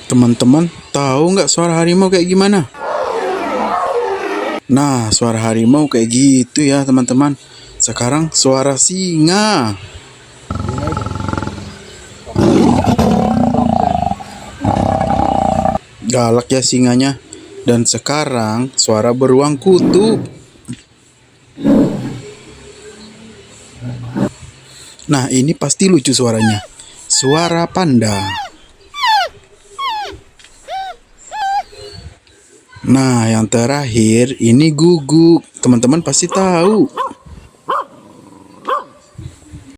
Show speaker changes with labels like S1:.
S1: Teman-teman tahu nggak suara harimau kayak gimana? Nah, suara harimau kayak gitu ya teman-teman. Sekarang suara singa. Galak ya singanya. Dan sekarang suara beruang kutub. Nah, ini pasti lucu suaranya. Suara panda. Nah, yang terakhir ini guguk. Teman-teman pasti tahu.